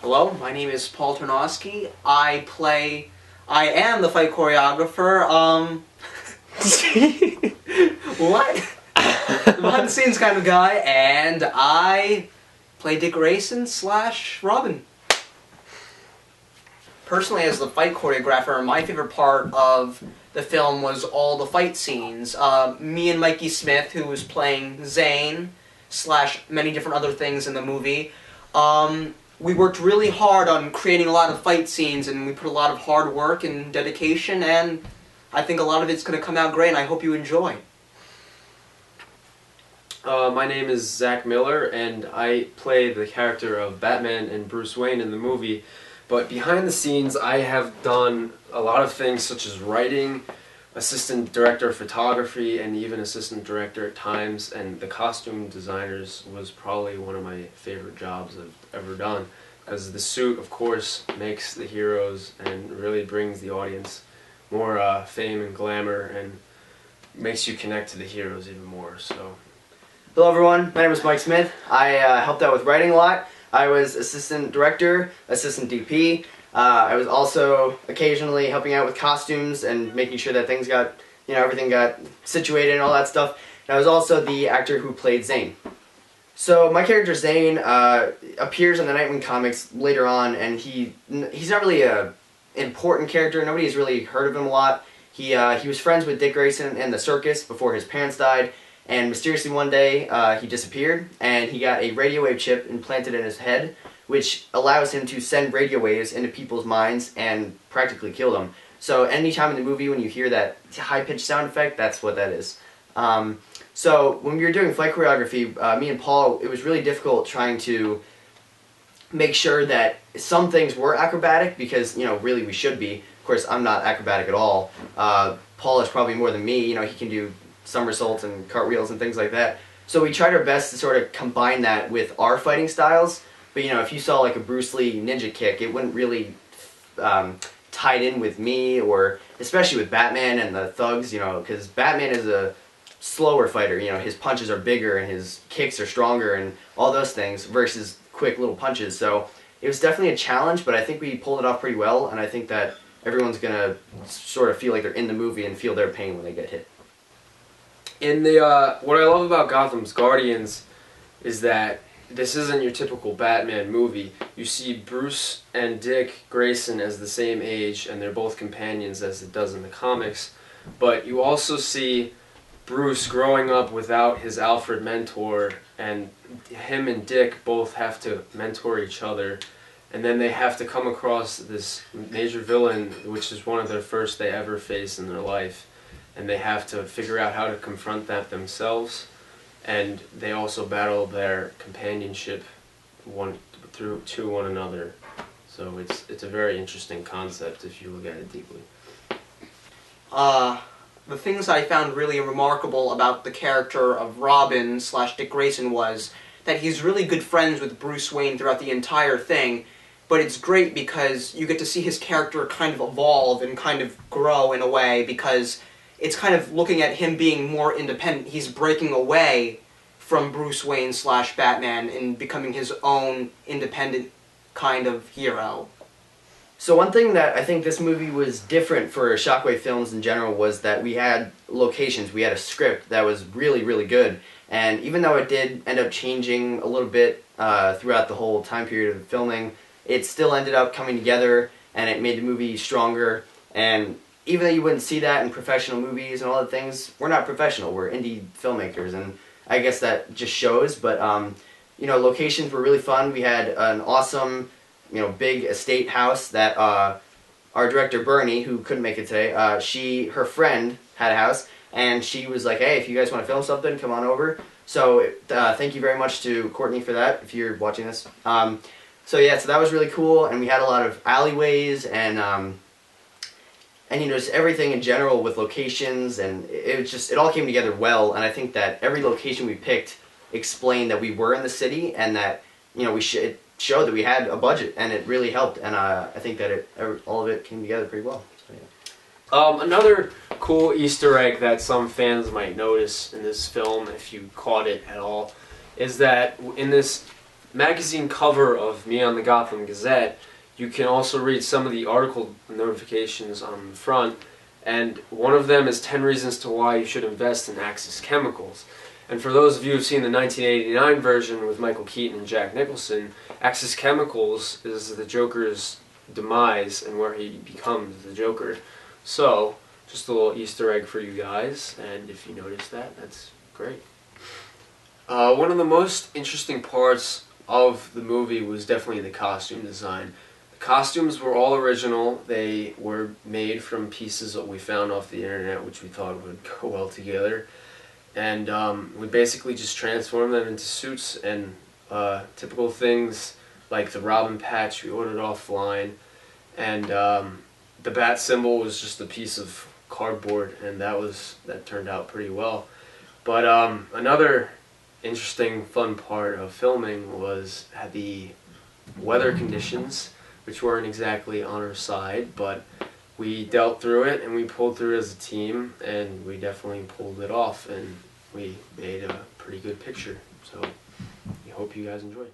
Hello, my name is Paul Tarnowski. I am the fight choreographer. What? The behind the scenes kind of guy, and I play Dick Grayson / Robin. Personally, as the fight choreographer, my favorite part of the film was all the fight scenes. Me and Mikey Smith, who was playing Zane / many different other things in the movie, we worked really hard on creating a lot of fight scenes, and we put a lot of hard work and dedication, and I think a lot of it's going to come out great, and I hope you enjoy. My name is Zach Miller, and I play the character of Batman and Bruce Wayne in the movie. But behind the scenes, I have done a lot of things such as writing, assistant director of photography, and even assistant director at times. And the costume designers was probably one of my favorite jobs I've ever done, because the suit, of course, makes the heroes and really brings the audience more fame and glamour and makes you connect to the heroes even more. So. Hello everyone, my name is Mike Smith. I helped out with writing a lot. I was assistant director, assistant DP. I was also occasionally helping out with costumes and making sure that things got, everything got situated and all that stuff. And I was also the actor who played Zane. So my character Zane appears in the Nightwing comics later on, and he's not really a important character. Nobody's really heard of him a lot. He was friends with Dick Grayson in the circus before his parents died. And mysteriously one day, he disappeared, and he got a radio wave chip implanted in his head, which allows him to send radio waves into people's minds and practically kill them. So anytime in the movie when you hear that high-pitched sound effect, that's what that is. So when we were doing fight choreography, me and Paul, it was really difficult trying to make sure that some things were acrobatic, because, really we should be. Of course, I'm not acrobatic at all. Paul is probably more than me. He can do somersaults and cartwheels and things like that. So we tried our best to sort of combine that with our fighting styles. But if you saw like a Bruce Lee ninja kick, it wouldn't really tied in with me, or especially with Batman and the thugs, because Batman is a slower fighter. His punches are bigger and his kicks are stronger and all those things versus quick little punches. So it was definitely a challenge, but I think we pulled it off pretty well, and I think that everyone's gonna sort of feel like they're in the movie and feel their pain when they get hit. In the what I love about Gotham's Guardians is that this isn't your typical Batman movie. You see Bruce and Dick Grayson as the same age, and they're both companions as it does in the comics. But you also see Bruce growing up without his Alfred mentor, and him and Dick both have to mentor each other. And then they have to come across this major villain, which is one of the first they ever face in their life. And they have to figure out how to confront that themselves, and they also battle their companionship to one another. So it's a very interesting concept if you look at it deeply. The things I found really remarkable about the character of Robin / Dick Grayson was that he's really good friends with Bruce Wayne throughout the entire thing, but it's great because you get to see his character kind of evolve and kind of grow in a way, because it's kind of looking at him being more independent. He's breaking away from Bruce Wayne / Batman and becoming his own independent kind of hero. So one thing that I think this movie was different for Shockwave films in general was that we had locations, we had a script that was really, really good. And even though it did end up changing a little bit throughout the whole time period of the filming, it still ended up coming together, and it made the movie stronger. And even though you wouldn't see that in professional movies and all the things, we're not professional, we're indie filmmakers, and I guess that just shows. But locations were really fun. We had an awesome, big estate house that our director Bernie, who couldn't make it today, her friend had a house, and she was like, hey, if you guys want to film something, come on over. So thank you very much to Courtney for that, if you're watching this. So that was really cool, and we had a lot of alleyways and just everything in general with locations, and it all came together well. And I think that every location we picked explained that we were in the city, and that it showed that we had a budget, and it really helped. And I think that all of it came together pretty well. So, yeah. Another cool Easter egg that some fans might notice in this film, if you caught it at all, is that in this magazine cover of me on the Gotham Gazette, you can also read some of the article notifications on the front, and one of them is 10 reasons to why you should invest in Axis Chemicals. And for those of you who've seen the 1989 version with Michael Keaton and Jack Nicholson, Axis Chemicals is the Joker's demise and where he becomes the Joker. So, just a little Easter egg for you guys, and if you noticed that, that's great. One of the most interesting parts of the movie was definitely the costume design. The costumes were all original. They were made from pieces that we found off the internet, which we thought would go well together. And we basically just transformed them into suits, and typical things like the Robin patch we ordered offline, and the bat symbol was just a piece of cardboard, and that turned out pretty well. But another interesting, fun part of filming was the weather conditions, which weren't exactly on our side, but we dealt through it and we pulled through as a team, and we definitely pulled it off, and we made a pretty good picture. So we hope you guys enjoy.